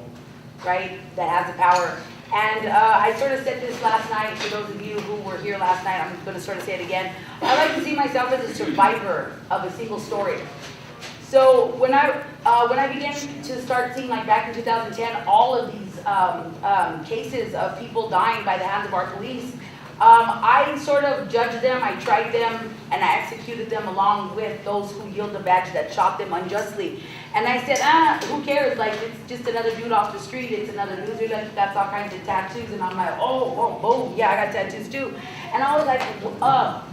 right, that has the power. And I sort of said this last night, for those of you who were here last night, I'm going to sort of say it again. I like to see myself as a survivor of a single story. So when I began to start seeing, like back in 2010, all of these cases of people dying by the hands of our police, I sort of judged them, I tried them, and I executed them along with those who yielded the badge that shot them unjustly. And I said, who cares? Like, it's just another dude off the street. It's another loser that's all kinds of tattoos. And I'm like, oh, yeah, I got tattoos too. And I was like,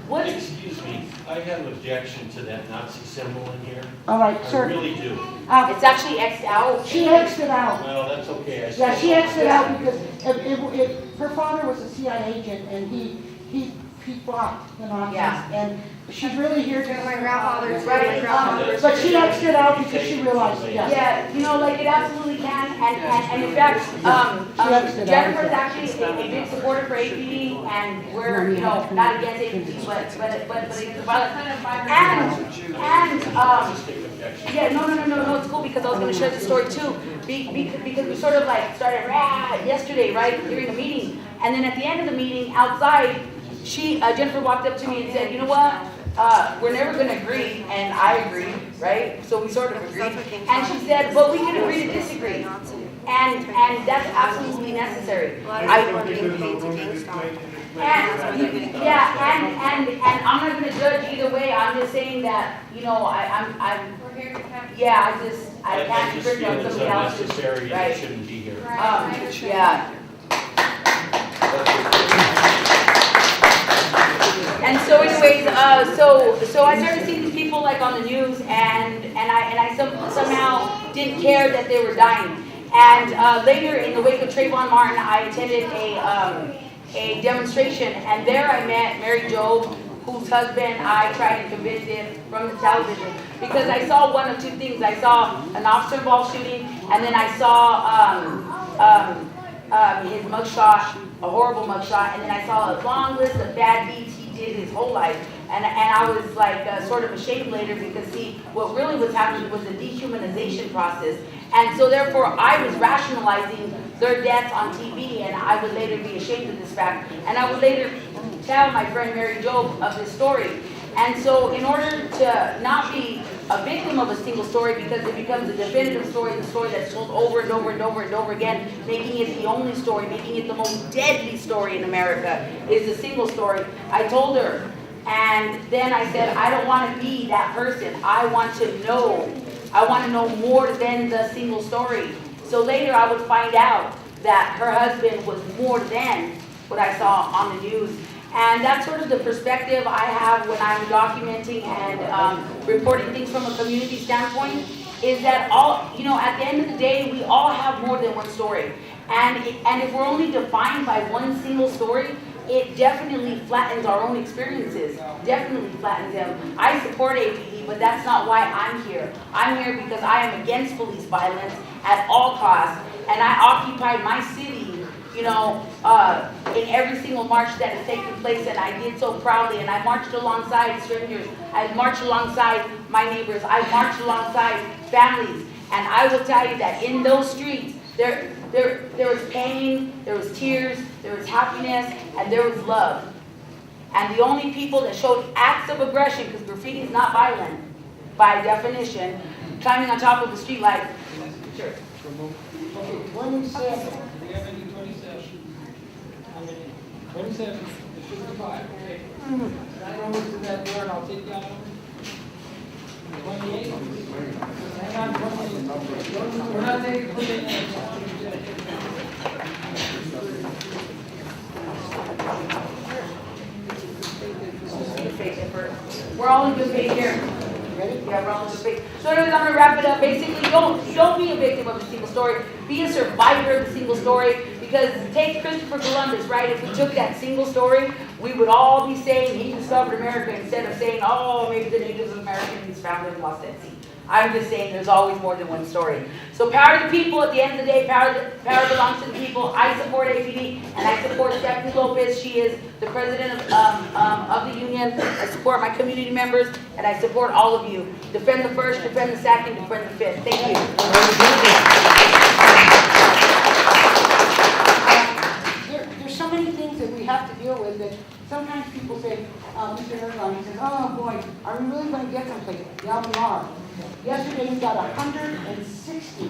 what? Excuse me, I have an objection to that Nazi symbol in here. All right, I sir. really do. It's actually X'd out. She X'd it out. Well, that's okay. Yeah, she X'd it out because her father was a CIA agent, and he fought the Nazis. Yeah. And she's really here to My grandfather's Right. but she X'd it out because she realized, yeah. Yeah, you know, like it absolutely can, and in fact, Jennifer's actually a big supporter for APD, and we're, you know, not against APD, but against the violence. Yeah, no, it's cool because I was going to share the story too, because we sort of like started yesterday, right, during the meeting, and then at the end of the meeting, outside, Jennifer walked up to me and said, you know what? We're never going to agree, and I agreed, right? So we sort of agreed. And she said, well, we can agree to disagree. and that's absolutely necessary. And I'm not gonna judge either way, I'm just saying that, you know, I'm, yeah, I can't just bring feel up it's somebody else's. unnecessary and Right. it shouldn't be here. Yeah. And so anyways, so I started seeing these people like on the news, and I somehow didn't care that they were dying. And later in the wake of Trayvon Martin, I attended a demonstration, and there I met Mary Jobe, whose husband I tried and convicted from the television, because I saw one of two things. I saw an officer-involved shooting, and then I saw his mugshot, a horrible mugshot, and then I saw a long list of bad deeds he did his whole life. And I was like sort of ashamed later, because see, what really was happening was a dehumanization process. And so therefore I was rationalizing their deaths on TV, and I would later be ashamed of this fact. And I would later tell my friend Mary Jobe of this story. And so in order to not be a victim of a single story, because it becomes a definitive story, the story that's told over and over and over and over again, making it the only story, making it the most deadly story in America, is a single story. I told her, and then I said, I don't want to be that person. I want to know. I want to know more than the single story. So later I would find out that her husband was more than what I saw on the news. And that's sort of the perspective I have when I'm documenting and reporting things from a community standpoint, is that all, you know, at the end of the day, we all have more than one story. And if we're only defined by one single story, it definitely flattens our own experiences, definitely flattens them. I support APD, but that's not why I'm here. I'm here because I am against police violence at all costs, and I occupied my city, you know, in every single march that has taken place, and I did so proudly, and I marched alongside strangers, I marched alongside my neighbors, I marched alongside families, and I will tell you that in those streets, there was pain, there was tears, there was happiness, and there was love. And the only people that showed acts of aggression, because graffiti is not violent by definition, climbing on top of the street light. Sure. Okay, 27. Do we have any 27? How many? 27. There should be 5. Okay. Right over to that door, and I'll take that one. 28. Hang on, 28. We're not taking 28. We're all in good faith here. Ready? Yeah, we're all in good faith. So anyways, I'm gonna wrap it up. Basically, don't be a victim of a single story. Be a survivor of the single story. Because take Christopher Columbus, right? If we took that single story, we would all be saying he discovered America, instead of saying, oh, maybe the natives Americans found it and lost at sea. I'm just saying there's always more than one story. So power to the people. At the end of the day, power belongs to the people. I support APD, and I support Stephanie Lopez. She is the president of the union. I support my community members, and I support all of you. Defend the first, defend the second, defend the fifth. Thank you. There's so many things that we have to deal with that sometimes people say, Mr. Erdogan, he says, oh boy, are we really going to get someplace? Yeah, we are. Yesterday we got 160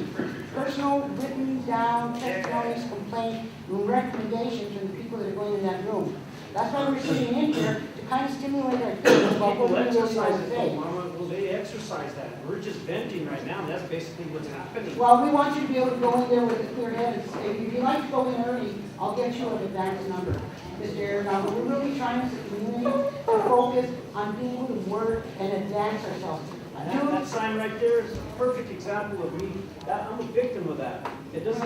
personal written down testimonies, complaints, and recommendations from the people that are going in that room. That's why we're sitting in here, to kind of stimulate our thinking about what we really want to say. Well, they exercise that. We're just venting right now, and that's basically what's happening. Well, we want you to be able to go in there with a clear head and say, if you'd like to go in early, I'll get you an advance number, Mr. Erdogan. But we're really trying as a community to focus on being able to work and advance ourselves. That sign right there is a perfect example of me. I'm a victim of that. It just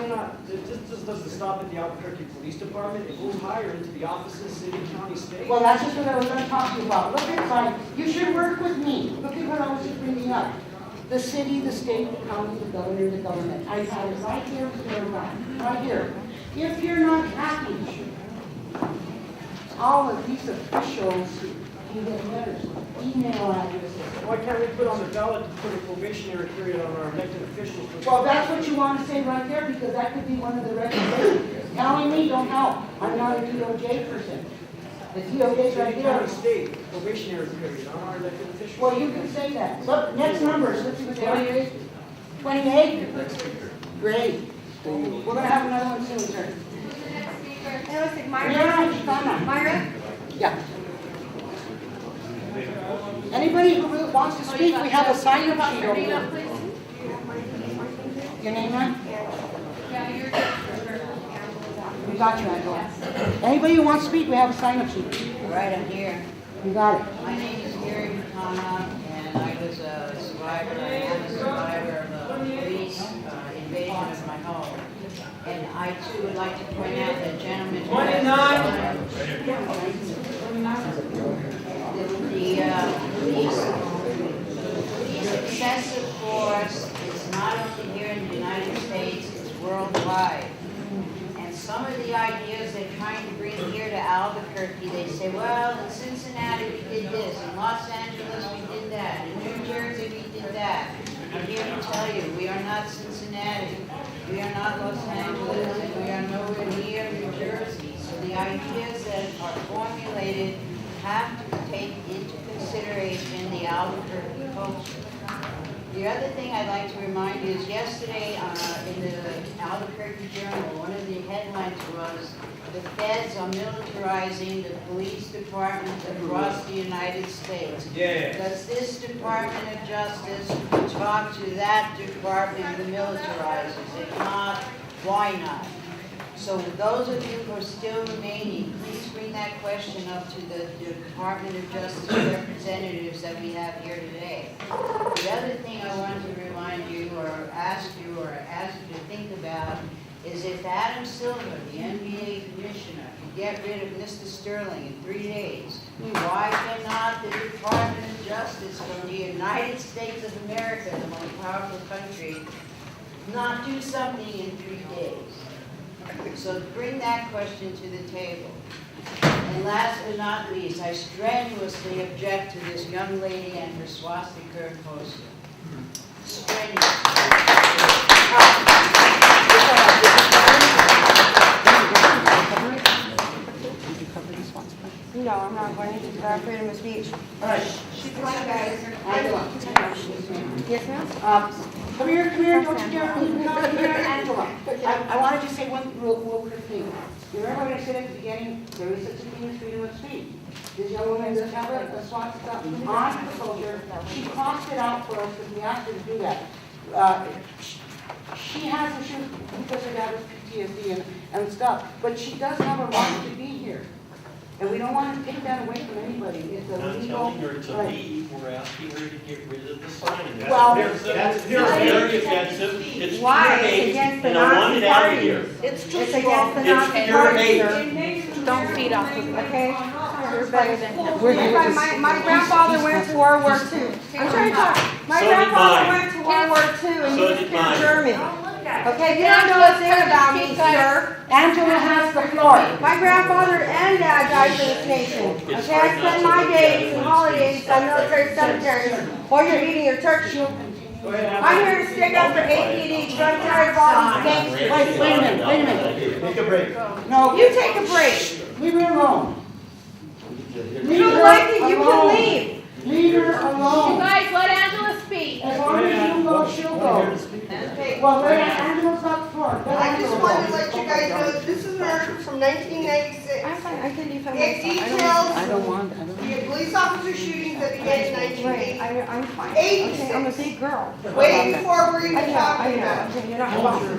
doesn't stop at the Albuquerque Police Department. It goes higher into the offices, city, county, state. Well, that's just what I was going to talk to you about. Look at the sign. You should work with me. Look at what I was just bringing up. The city, the state, the county, the governor, the government. I have it right here, right here. If you're not happy, all of these officials, you get letters, email addresses. Why can't we put on the ballot to put a probationary period on our elected officials? Well, that's what you want to say right there, because that could be one of the recommendations. Telling me don't help. I'm not a DOJ person. The DOJ's right there. County, state, probationary period on our elected officials. Well, you can say that. Look, next numbers. Let's see what they are. 28? Great. We're gonna have another one soon, sir. Hey, let's take Myra. Yeah, Myra? yeah. Anybody who really wants to speak, we have a sign-up sheet over there. Your name, ma'am? We got you, Angela. Anybody who wants to speak, we have a sign-up sheet. Right, I'm here. You got it. My name is Gary Matana, and I was a survivor, I am a survivor of a police invasion of my home. And I too would like to point out that gentleman. 29. Police excessive force is not only here in the United States, it's worldwide. And some of the ideas they're trying to bring here to Albuquerque, they say, well, in Cincinnati we did this, in Los Angeles we did that, in New Jersey we did that. I'm here to tell you, we are not Cincinnati, we are not Los Angeles, and we are nowhere near New Jersey. So the ideas that are formulated have to take into consideration the Albuquerque culture. The other thing I'd like to remind you is yesterday in the Albuquerque Journal, one of the headlines was, the feds are militarizing the police department across the United States. Yeah. Does this Department of Justice talk to that department who militarizes? If not, why not? So those of you who are still remaining, please bring that question up to the Department of Justice representatives that we have here today. The other thing I want to remind you or ask you to think about is if Adam Silver, the NBA commissioner, could get rid of Mr. Sterling in 3 days, why cannot the Department of Justice from the United States of America, the most powerful country, not do something in 3 days? So bring that question to the table. And last but not least, I strenuously object to this young lady and her swastika poster. No, I'm not going to freedom of speech. All right. She's like guys. Yes, ma'am? Come here, don't you dare, come here, Angela. I wanted to say one real quick thing. You remember when I said at the beginning, there is such a thing as freedom of speech? This young woman does have a swastika on the soldier. She crossed it out for us because we asked her to do that. She has issues because her dad was PTSD and stuff, but she does have a right to be here. And we don't want to take that away from anybody. It's a Not legal telling her to right. leave, we're asking her to get rid of the sign. Well, That's very offensive. It's Why? pure It's hate, against the and I want it Nazi out of party. here. It's against the Nazi It's pure party, hate. sir. Don't feed off of it. Okay? You're better than him. My grandfather went to World War II. I'm trying to talk. My So did grandfather mine. went to World War II and So he did was mine. German. Okay, you don't know a thing about me, sir. Angela has the floor. My grandfather and dad died for this nation. Okay, I spend my days and holidays on military cemeteries while you're eating your turkey. I'm here to stick up for APD, drug carrier violence, gangsters. Wait a minute. Take a break. No. You take a break. Leave her alone. You don't like it, you can leave. Leave her alone. You guys let Angela speak. As long as you go, she'll go. Well, let Angela's got the floor. Let I just Angela wanted to go. let you guys know that this is an article from 1996. I'm fine, I can defend It myself. details the police officer shootings that began in Right, 1980. I'm fine. 86. Okay, I'm a big girl. Way before we're even I talking know, about it. okay, you're not.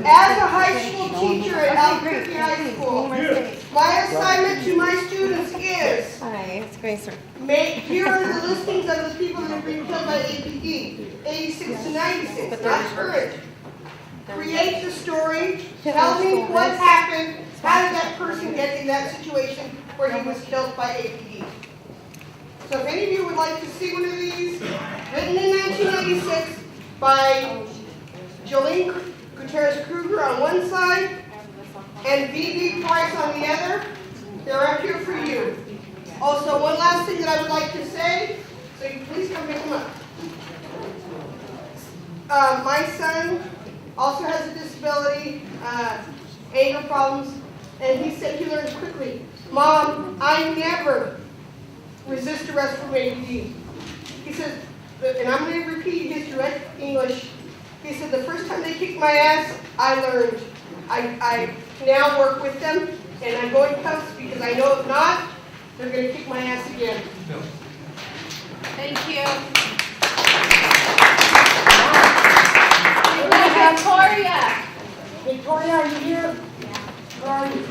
As a high school teacher at Okay, great, Albuquerque High please, School, name my state. my assignment to my students is Hi, it's Grace, sir. here are the listings of the people that have been killed by APD, 86 to 96, not current. Create the story, tell me what happened, how did that person get in that situation where he was killed by APD. So if any of you would like to see one of these, written in 1996 by Jolene Gutierrez Kruger on one side and V.B. Price on the other, they're up here for you. Also, one last thing that I would like to say, so you please come pick them up. My son also has a disability, anger problems, and he said he learned quickly. Mom, I never resist arrest from APD. He said, and I'm going to repeat his direct English. He said, the first time they kicked my ass, I learned. I now work with them, and I'm going cuffs because I know if not, they're gonna kick my ass again. Thank you. Victoria. Victoria, are you here? Where are you?